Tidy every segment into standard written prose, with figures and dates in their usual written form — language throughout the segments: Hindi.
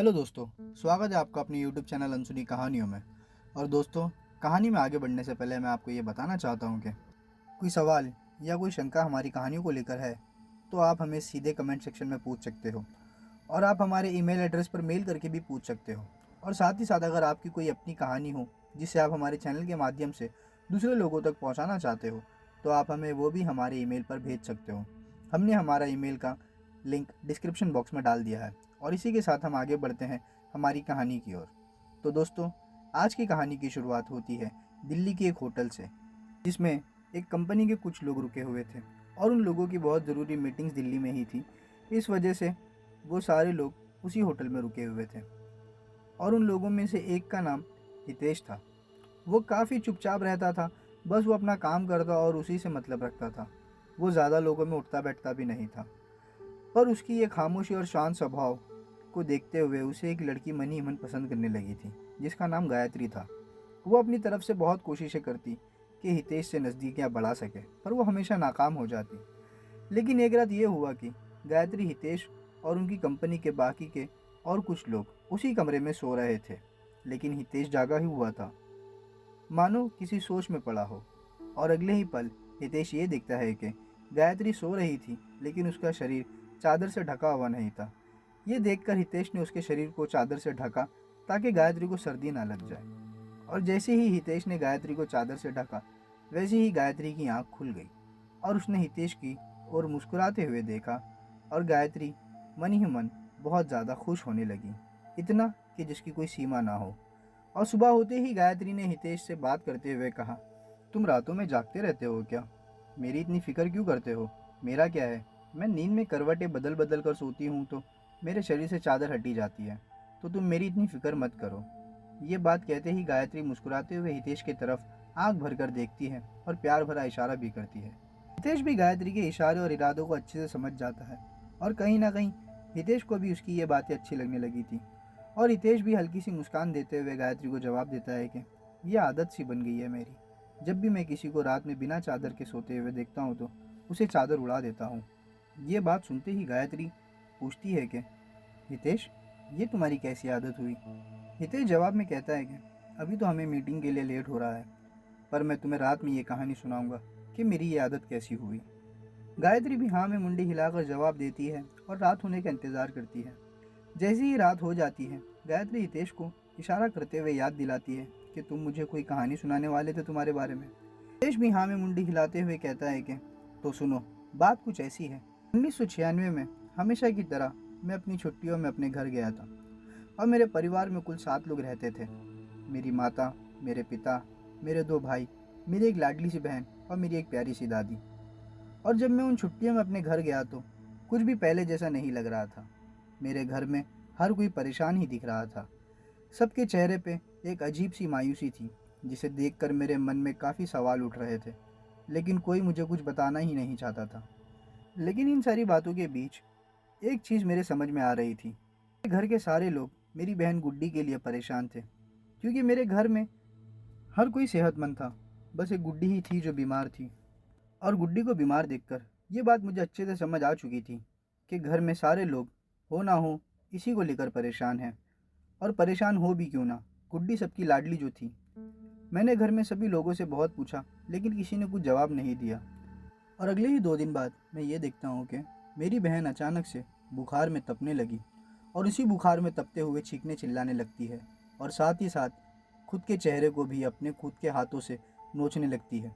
हेलो दोस्तों, स्वागत है आपका अपने यूट्यूब चैनल अनसुनी कहानियों में। और दोस्तों, कहानी में आगे बढ़ने से पहले मैं आपको ये बताना चाहता हूँ कि कोई सवाल या कोई शंका हमारी कहानियों को लेकर है तो आप हमें सीधे कमेंट सेक्शन में पूछ सकते हो। और आप हमारे ईमेल एड्रेस पर मेल करके भी पूछ सकते हो। और साथ ही साथ अगर आपकी कोई अपनी कहानी हो जिसे आप हमारे चैनल के माध्यम से दूसरे लोगों तक पहुँचाना चाहते हो तो आप हमें वो भी हमारे ईमेल पर भेज सकते हो। हमने हमारा ईमेल का लिंक डिस्क्रिप्शन बॉक्स में डाल दिया है। और इसी के साथ हम आगे बढ़ते हैं हमारी कहानी की ओर। तो दोस्तों, आज की कहानी की शुरुआत होती है दिल्ली के एक होटल से, जिसमें एक कंपनी के कुछ लोग रुके हुए थे। और उन लोगों की बहुत ज़रूरी मीटिंग्स दिल्ली में ही थी। इस वजह से वो सारे लोग उसी होटल में रुके हुए थे। और उन लोगों में से एक का नाम हितेश था। वो काफ़ी चुपचाप रहता था, बस वो अपना काम करता और उसी से मतलब रखता था। वो ज़्यादा लोगों में उठता बैठता भी नहीं था। पर उसकी ये खामोशी और शांत स्वभाव को देखते हुए उसे एक लड़की मन ही मन पसंद करने लगी थी, जिसका नाम गायत्री था। वो अपनी तरफ से बहुत कोशिशें करती कि हितेश से नज़दीकियाँ बढ़ा सके, पर वो हमेशा नाकाम हो जाती। लेकिन एक रात ये हुआ कि गायत्री, हितेश और उनकी कंपनी के बाकी के और कुछ लोग उसी कमरे में सो रहे थे। लेकिन हितेश जागा ही हुआ था, मानो किसी सोच में पड़ा हो। और अगले ही पल हितेश ये देखता है कि गायत्री सो रही थी, लेकिन उसका शरीर चादर से ढका हुआ नहीं था। ये देखकर हितेश ने उसके शरीर को चादर से ढका ताकि गायत्री को सर्दी ना लग जाए। और जैसे ही हितेश ने गायत्री को चादर से ढका, वैसे ही गायत्री की आंख खुल गई और उसने हितेश की ओर मुस्कुराते हुए देखा। और गायत्री मन ही मन बहुत ज़्यादा खुश होने लगी, इतना कि जिसकी कोई सीमा ना हो। और सुबह होते ही गायत्री ने हितेश से बात करते हुए कहा, तुम रातों में जागते रहते हो क्या? मेरी इतनी फिक्र क्यों करते हो? मेरा क्या है, मैं नींद में करवटें बदल बदल कर सोती हूँ तो मेरे शरीर से चादर हटी जाती है। तो तुम मेरी इतनी फिक्र मत करो। ये बात कहते ही गायत्री मुस्कुराते हुए हितेश की तरफ आंख भर कर देखती है और प्यार भरा इशारा भी करती है। हितेश भी गायत्री के इशारे और इरादों को अच्छे से समझ जाता है। और कहीं ना कहीं हितेश को भी उसकी ये बातें अच्छी लगने लगी थी। और हितेश भी हल्की सी मुस्कान देते हुए गायत्री को जवाब देता है कि यह आदत सी बन गई है मेरी। जब भी मैं किसी को रात में बिना चादर के सोते हुए देखता हूँ तो उसे चादर उड़ा देता हूँ। ये बात सुनते ही गायत्री पूछती है कि हितेश, ये तुम्हारी कैसी आदत हुई? हितेश जवाब में कहता है कि अभी तो हमें मीटिंग के लिए लेट हो रहा है, पर मैं तुम्हें रात में ये कहानी सुनाऊंगा कि मेरी ये आदत कैसी हुई। गायत्री भी हाँ में मुंडी हिलाकर जवाब देती है और रात होने का इंतज़ार करती है। जैसे ही रात हो जाती है, गायत्री हितेश को इशारा करते हुए याद दिलाती है कि तुम मुझे कोई कहानी सुनाने वाले थे तुम्हारे बारे में। हितेश भी हाँ में मुंडी हिलाते हुए कहता है कि तो सुनो, बात कुछ ऐसी है। 1996 में हमेशा की तरह मैं अपनी छुट्टियों में अपने घर गया था। और मेरे परिवार में कुल 7 लोग रहते थे। मेरी माता, मेरे पिता, मेरे 2 भाई, मेरी एक लाडली सी बहन और मेरी एक प्यारी सी दादी। और जब मैं उन छुट्टियों में अपने घर गया तो कुछ भी पहले जैसा नहीं लग रहा था। मेरे घर में हर कोई परेशान ही दिख रहा था। सबके चेहरे पे एक अजीब सी मायूसी थी, जिसे देखकर मेरे मन में काफ़ी सवाल उठ रहे थे, लेकिन कोई मुझे कुछ बताना ही नहीं चाहता था। लेकिन इन सारी बातों के बीच एक चीज़ मेरे समझ में आ रही थी। घर के सारे लोग मेरी बहन गुड्डी के लिए परेशान थे, क्योंकि मेरे घर में हर कोई सेहतमंद था, बस एक गुड्डी ही थी जो बीमार थी। और गुड्डी को बीमार देखकर ये बात मुझे अच्छे से समझ आ चुकी थी कि घर में सारे लोग हो ना हो इसी को लेकर परेशान हैं। और परेशान हो भी क्यों ना, गुड्डी सबकी लाडली जो थी। मैंने घर में सभी लोगों से बहुत पूछा, लेकिन किसी ने कुछ जवाब नहीं दिया। और अगले ही 2 दिन बाद मैं ये देखता हूँ कि मेरी बहन अचानक से बुखार में तपने लगी और इसी बुखार में तपते हुए चीखने चिल्लाने लगती है। और साथ ही साथ खुद के चेहरे को भी अपने खुद के हाथों से नोचने लगती है।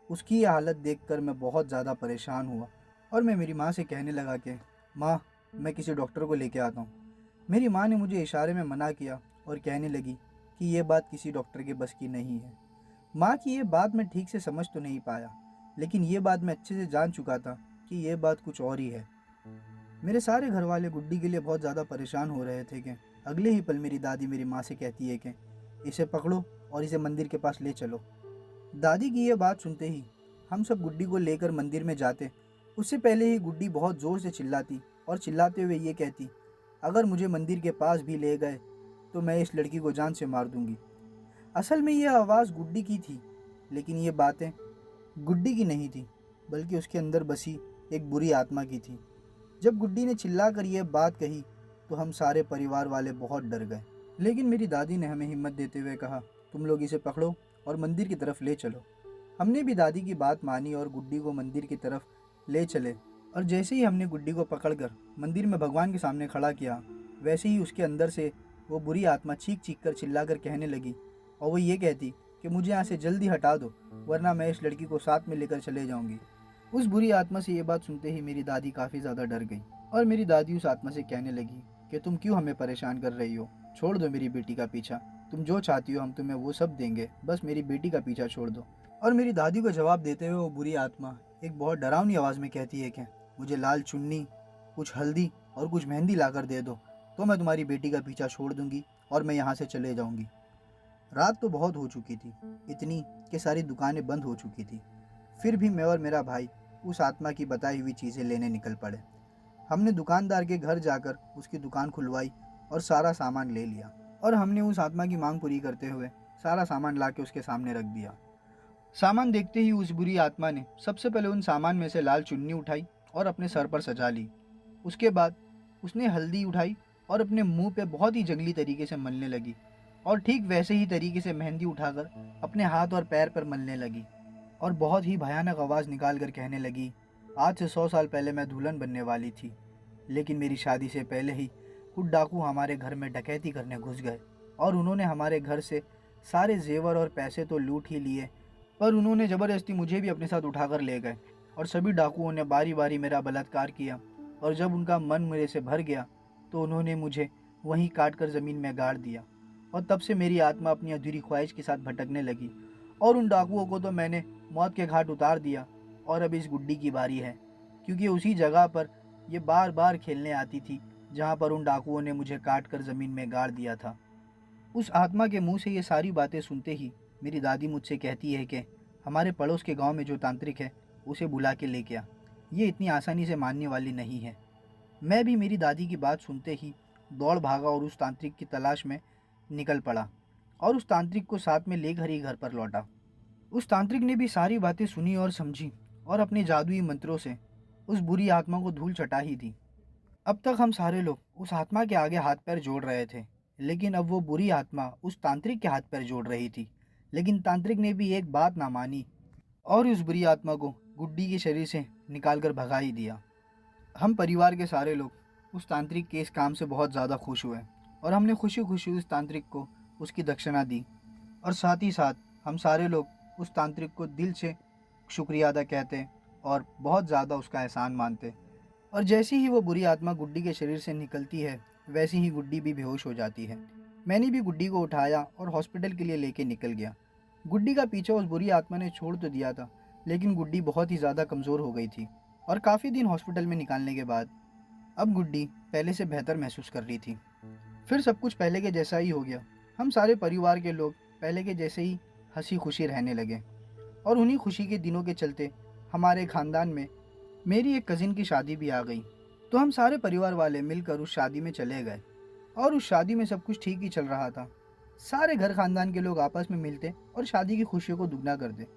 उसकी ये हालत देखकर मैं बहुत ज़्यादा परेशान हुआ और मैं मेरी माँ से कहने लगा कि माँ, मैं किसी डॉक्टर को लेके आता हूँ। मेरी माँ ने मुझे इशारे में मना किया और कहने लगी कि ये बात किसी डॉक्टर के बस की नहीं है। माँ की ये बात मैं ठीक से समझ तो नहीं पाया, लेकिन ये बात मैं अच्छे से जान चुका था कि ये बात कुछ और ही है। मेरे सारे घर वाले गुड्डी के लिए बहुत ज़्यादा परेशान हो रहे थे कि अगले ही पल मेरी दादी मेरी माँ से कहती है कि इसे पकड़ो और इसे मंदिर के पास ले चलो। दादी की ये बात सुनते ही हम सब गुड्डी को लेकर मंदिर में जाते। उससे पहले ही गुड्डी बहुत ज़ोर से चिल्लाती और चिल्लाते हुए ये कहती, अगर मुझे मंदिर के पास भी ले गए तो मैं इस लड़की को जान से मार दूंगी। असल में यह आवाज़ गुड्डी की थी, लेकिन ये बातें गुड्डी की नहीं थी, बल्कि उसके अंदर बसी एक बुरी आत्मा की थी। जब गुड्डी ने चिल्लाकर यह बात कही तो हम सारे परिवार वाले बहुत डर गए। लेकिन मेरी दादी ने हमें हिम्मत देते हुए कहा, तुम लोग इसे पकड़ो और मंदिर की तरफ ले चलो। हमने भी दादी की बात मानी और गुड्डी को मंदिर की तरफ ले चले। और जैसे ही हमने गुड्डी को पकड़कर मंदिर में भगवान के सामने खड़ा किया, वैसे ही उसके अंदर से वो बुरी आत्मा चीख चीख कर चिल्लाकर कहने लगी, और वो ये कहती कि मुझे यहाँ से जल्दी हटा दो, वरना मैं इस लड़की को साथ में लेकर चले जाऊंगी। उस बुरी आत्मा से ये बात सुनते ही मेरी दादी काफ़ी ज़्यादा डर गई और मेरी दादी उस आत्मा से कहने लगी कि तुम क्यों हमें परेशान कर रही हो, छोड़ दो मेरी बेटी का पीछा, तुम जो चाहती हो हम तुम्हें वो सब देंगे, बस मेरी बेटी का पीछा छोड़ दो। और मेरी दादी को जवाब देते हुए वो बुरी आत्मा एक बहुत डरावनी आवाज़ में कहती है कि मुझे लाल चुन्नी, कुछ हल्दी और कुछ मेहंदी लाकर दे दो, तो मैं तुम्हारी बेटी का पीछा छोड़ दूंगी और मैं यहाँ से चले जाऊंगी। रात तो बहुत हो चुकी थी, इतनी कि सारी दुकानें बंद हो चुकी थी। फिर भी मैं और मेरा भाई उस आत्मा की बताई हुई चीज़ें लेने निकल पड़े। हमने दुकानदार के घर जाकर उसकी दुकान खुलवाई और सारा सामान ले लिया, और हमने उस आत्मा की मांग पूरी करते हुए सारा सामान ला के उसके सामने रख दिया। सामान देखते ही उस बुरी आत्मा ने सबसे पहले उन सामान में से लाल चुन्नी उठाई और अपने सर पर सजा ली। उसके बाद उसने हल्दी उठाई और अपने मुंह पे बहुत ही जंगली तरीके से मलने लगी, और ठीक वैसे ही तरीके से मेहंदी उठाकर अपने हाथ और पैर पर मलने लगी, और बहुत ही भयानक आवाज़ निकाल कर कहने लगी, आज से 100 साल पहले मैं दुल्हन बनने वाली थी, लेकिन मेरी शादी से पहले ही कुछ डाकू हमारे घर में डकैती करने घुस गए और उन्होंने हमारे घर से सारे जेवर और पैसे तो लूट ही लिए, पर उन्होंने ज़बरदस्ती मुझे भी अपने साथ उठाकर ले गए, और सभी डाकुओं ने बारी बारी मेरा बलात्कार किया, और जब उनका मन मेरे से भर गया तो उन्होंने मुझे वहीं काट कर ज़मीन में गाड़ दिया, और तब से मेरी आत्मा अपनी अधूरी ख्वाहिश के साथ भटकने लगी, और उन डाकुओं को तो मैंने मौत के घाट उतार दिया, और अब इस गुड्डी की बारी है, क्योंकि उसी जगह पर ये बार बार खेलने आती थी जहाँ पर उन डाकुओं ने मुझे काट कर ज़मीन में गाड़ दिया था। उस आत्मा के मुंह से ये सारी बातें सुनते ही मेरी दादी मुझसे कहती है कि हमारे पड़ोस के गांव में जो तांत्रिक है उसे बुला के लेके आ, ये इतनी आसानी से मानने वाली नहीं है। मैं भी मेरी दादी की बात सुनते ही दौड़ भागा और उस तांत्रिक की तलाश में निकल पड़ा, और उस तांत्रिक को साथ में लेकर ही घर पर लौटा। उस तांत्रिक ने भी सारी बातें सुनी और समझी, और अपने जादुई मंत्रों से उस बुरी आत्मा को धूल चटा ही दी। अब तक हम सारे लोग उस आत्मा के आगे हाथ पैर जोड़ रहे थे, लेकिन अब वो बुरी आत्मा उस तांत्रिक के हाथ पैर जोड़ रही थी। लेकिन तांत्रिक ने भी एक बात ना मानी और उस बुरी आत्मा को गुड्डी के शरीर से निकाल कर भगा ही दिया। हम परिवार के सारे लोग उस तांत्रिक के इस काम से बहुत ज़्यादा खुश हुए, और हमने खुशी खुशी उस तांत्रिक को उसकी दक्षिणा दी, और साथ ही साथ हम सारे लोग उस तांत्रिक को दिल से शुक्रिया अदा कहते और बहुत ज़्यादा उसका एहसान मानते। और जैसे ही वो बुरी आत्मा गुड्डी के शरीर से निकलती है, वैसे ही गुड्डी भी बेहोश हो जाती है। मैंने भी गुड्डी को उठाया और हॉस्पिटल के लिए लेके निकल गया। गुड्डी का पीछा उस बुरी आत्मा ने छोड़ तो दिया था, लेकिन गुड्डी बहुत ही ज़्यादा कमज़ोर हो गई थी, और काफ़ी दिन हॉस्पिटल में निकालने के बाद अब गुड्डी पहले से बेहतर महसूस कर रही थी। फिर सब कुछ पहले के जैसा ही हो गया। हम सारे परिवार के लोग पहले के जैसे ही हंसी खुशी रहने लगे, और उन्हीं खुशी के दिनों के चलते हमारे ख़ानदान में मेरी एक कज़िन की शादी भी आ गई। तो हम सारे परिवार वाले मिलकर उस शादी में चले गए, और उस शादी में सब कुछ ठीक ही चल रहा था। सारे घर खानदान के लोग आपस में मिलते और शादी की खुशियों को दुगना करते।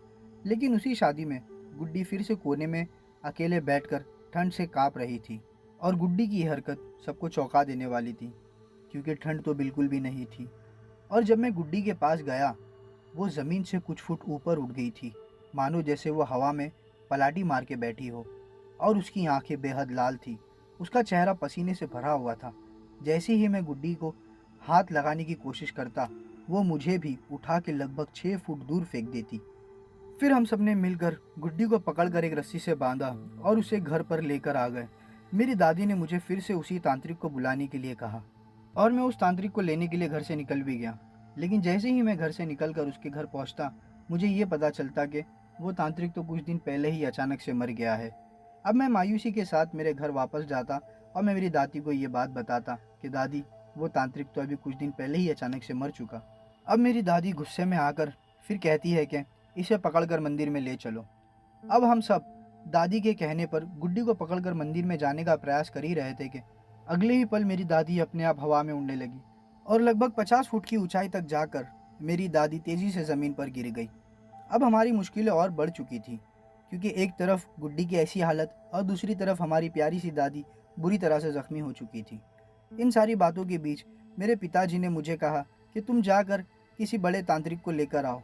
लेकिन उसी शादी में गुड्डी फिर से कोने में अकेले बैठकर ठंड से काँप रही थी, और गुड्डी की हरकत सबको चौंका देने वाली थी, क्योंकि ठंड तो बिल्कुल भी नहीं थी। और जब मैं गुड्डी के पास गया, वो ज़मीन से कुछ फुट ऊपर उठ गई थी, मानो जैसे वो हवा में पलाटी मार के बैठी हो, और उसकी आंखें बेहद लाल थी। उसका चेहरा पसीने से भरा हुआ था। जैसे ही मैं गुड्डी को हाथ लगाने की कोशिश करता, वो मुझे भी उठा के लगभग 6 फुट दूर फेंक देती। फिर हम सब ने मिलकर गुड्डी को पकड़कर एक रस्सी से बांधा और उसे घर पर लेकर आ गए। मेरी दादी ने मुझे फिर से उसी तांत्रिक को बुलाने के लिए कहा, और मैं उस तांत्रिक को लेने के लिए घर से निकल भी गया। लेकिन जैसे ही मैं घर से निकलकर उसके घर पहुंचता, मुझे ये पता चलता कि वो तांत्रिक तो कुछ दिन पहले ही अचानक से मर गया है। अब मैं मायूसी के साथ मेरे घर वापस जाता और मैं मेरी दादी को ये बात बताता कि दादी, वो तांत्रिक तो अभी कुछ दिन पहले ही अचानक से मर चुका। अब मेरी दादी गुस्से में आकर फिर कहती है कि इसे पकड़कर मंदिर में ले चलो। अब हम सब दादी के कहने पर गुड्डी को पकड़कर मंदिर में जाने का प्रयास कर ही रहे थे कि अगले ही पल मेरी दादी अपने आप हवा में उड़ने लगी, और लगभग 50 फुट की ऊंचाई तक जाकर मेरी दादी तेज़ी से ज़मीन पर गिर गई। अब हमारी मुश्किलें और बढ़ चुकी थी, क्योंकि एक तरफ गुड्डी की ऐसी हालत और दूसरी तरफ हमारी प्यारी सी दादी बुरी तरह से ज़ख्मी हो चुकी थी। इन सारी बातों के बीच मेरे पिताजी ने मुझे कहा कि तुम जाकर किसी बड़े तांत्रिक को लेकर आओ,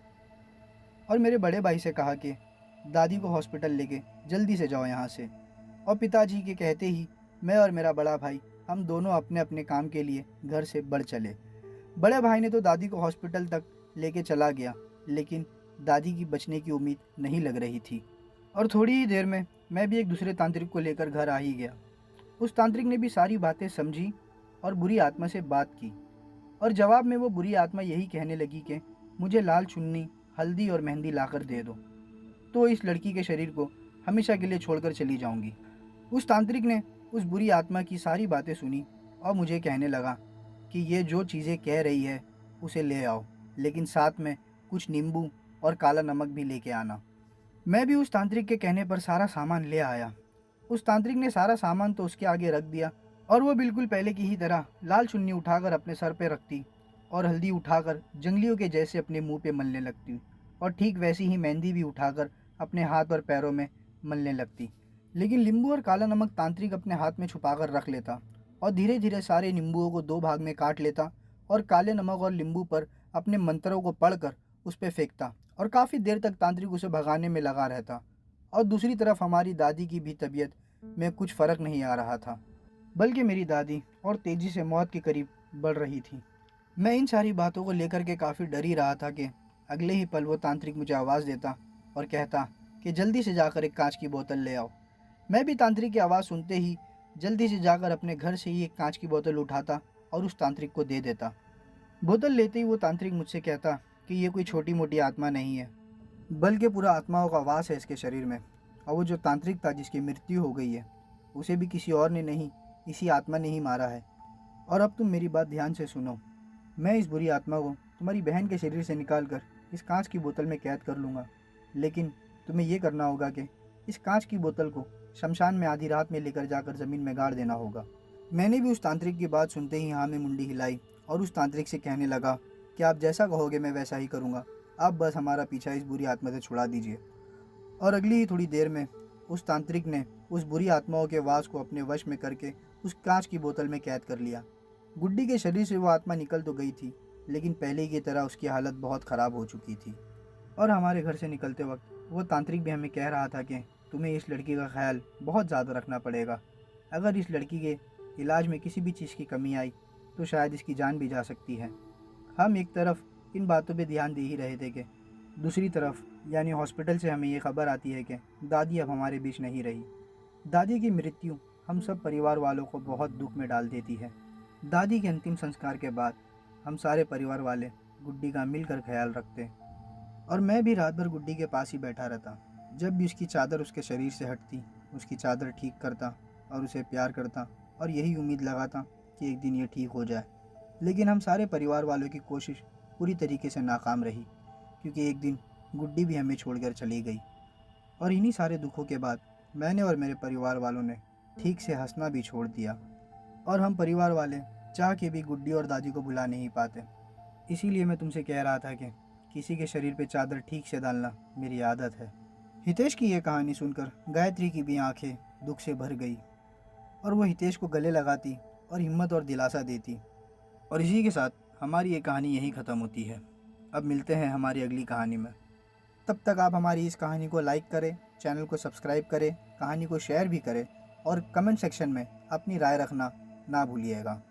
और मेरे बड़े भाई से कहा कि दादी को हॉस्पिटल लेके जल्दी से जाओ यहाँ से। और पिताजी के कहते ही मैं और मेरा बड़ा भाई हम दोनों अपने अपने काम के लिए घर से बढ़ चले। बड़े भाई ने तो दादी को हॉस्पिटल तक लेके चला गया, लेकिन दादी की बचने की उम्मीद नहीं लग रही थी। और थोड़ी ही देर में मैं भी एक दूसरे तांत्रिक को लेकर घर आ ही गया। उस तांत्रिक ने भी सारी बातें समझी और बुरी आत्मा से बात की, और जवाब में वो बुरी आत्मा यही कहने लगी कि मुझे लाल चुन्नी, हल्दी और मेहंदी लाकर दे दो, तो इस लड़की के शरीर को हमेशा के लिए छोड़कर चली जाऊंगी। उस तांत्रिक ने उस बुरी आत्मा की सारी बातें सुनी और मुझे कहने लगा कि ये जो चीज़ें कह रही है उसे ले आओ, लेकिन साथ में कुछ नींबू और काला नमक भी लेके आना। मैं भी उस तांत्रिक के कहने पर सारा सामान ले आया। उस तांत्रिक ने सारा सामान तो उसके आगे रख दिया, और वो बिल्कुल पहले की ही तरह लाल चुन्नी उठाकर अपने सर पे रखती और हल्दी उठाकर जंगलियों के जैसे अपने मुंह पे मलने लगती, और ठीक वैसी ही मेहंदी भी उठाकर अपने हाथ और पैरों में मलने लगती। लेकिन नींबू और काला नमक तांत्रिक अपने हाथ में छुपाकर रख लेता और धीरे धीरे सारे नींबुओं को दो भाग में काट लेता और काले नमक और नींबू पर अपने मंत्रों को पढ़कर उस पर फेंकता, और काफ़ी देर तक तांत्रिक उसे भगाने में लगा रहता। और दूसरी तरफ हमारी दादी की भी तबीयत में कुछ फ़र्क नहीं आ रहा था, बल्कि मेरी दादी और तेज़ी से मौत के करीब बढ़ रही थी। मैं इन सारी बातों को लेकर के काफ़ी डर ही रहा था कि अगले ही पल वो तांत्रिक मुझे आवाज़ देता और कहता कि जल्दी से जाकर एक कांच की बोतल ले आओ। मैं भी तांत्रिक की आवाज़ सुनते ही जल्दी से जाकर अपने घर से ही एक कांच की बोतल उठाता और उस तांत्रिक को दे देता। बोतल लेते ही वो तांत्रिक मुझसे कहता कि ये कोई छोटी मोटी आत्मा नहीं है, बल्कि पूरा आत्माओं का वास है इसके शरीर में, और वो जो तांत्रिक था जिसकी मृत्यु हो गई है उसे भी किसी और ने नहीं, इसी आत्मा ने ही मारा है। और अब तुम मेरी बात ध्यान से सुनो, मैं इस बुरी आत्मा को तुम्हारी बहन के शरीर से निकाल कर इस कांच की बोतल में कैद कर लूँगा, लेकिन तुम्हें ये करना होगा कि इस कांच की बोतल को शमशान में आधी रात में लेकर जाकर ज़मीन में गाड़ देना होगा। मैंने भी उस तांत्रिक की बात सुनते ही हाँ में मुंडी हिलाई और उस तांत्रिक से कहने लगा कि आप जैसा कहोगे मैं वैसा ही करूँगा, आप बस हमारा पीछा इस बुरी आत्मा से छुड़ा दीजिए। और अगली ही थोड़ी देर में उस तांत्रिक ने उस बुरी आत्माओं के वास को अपने वश में करके उस कांच की बोतल में कैद कर लिया। गुड्डी के शरीर से वो आत्मा निकल तो गई थी, लेकिन पहले की तरह उसकी हालत बहुत ख़राब हो चुकी थी। और हमारे घर से निकलते वक्त वो तांत्रिक भी हमें कह रहा था कि तुम्हें इस लड़की का ख्याल बहुत ज़्यादा रखना पड़ेगा। अगर इस लड़की के इलाज में किसी भी चीज़ की कमी आई तो शायद इसकी जान भी जा सकती है। हम एक तरफ इन बातों पे ध्यान दे ही रहे थे कि दूसरी तरफ यानी हॉस्पिटल से हमें ये खबर आती है कि दादी अब हमारे बीच नहीं रही। दादी की मृत्यु हम सब परिवार वालों को बहुत दुख में डाल देती है। दादी के अंतिम संस्कार के बाद हम सारे परिवार वाले गुड्डी का मिलकर ख्याल रखते, और मैं भी रात भर गुड्डी के पास ही बैठा रहता। जब भी उसकी चादर उसके शरीर से हटती उसकी चादर ठीक करता और उसे प्यार करता, और यही उम्मीद लगाता कि एक दिन ये ठीक हो जाए। लेकिन हम सारे परिवार वालों की कोशिश पूरी तरीके से नाकाम रही, क्योंकि एक दिन गुड्डी भी हमें छोड़कर चली गई। और इन्हीं सारे दुखों के बाद मैंने और मेरे परिवार वालों ने ठीक से हंसना भी छोड़ दिया, और हम परिवार वाले चाह के भी गुड्डी और दादी को भुला नहीं पाते। इसीलिए मैं तुमसे कह रहा था कि किसी के शरीर पे चादर ठीक से डालना मेरी आदत है। हितेश की ये कहानी सुनकर गायत्री की भी आंखें दुख से भर गई, और वो हितेश को गले लगाती और हिम्मत और दिलासा देती। और इसी के साथ हमारी ये कहानी यहीं ख़त्म होती है। अब मिलते हैं हमारी अगली कहानी में। तब तक आप हमारी इस कहानी को लाइक करें, चैनल को सब्सक्राइब करें, कहानी को शेयर भी करें, और कमेंट सेक्शन में अपनी राय रखना ना भूलिएगा।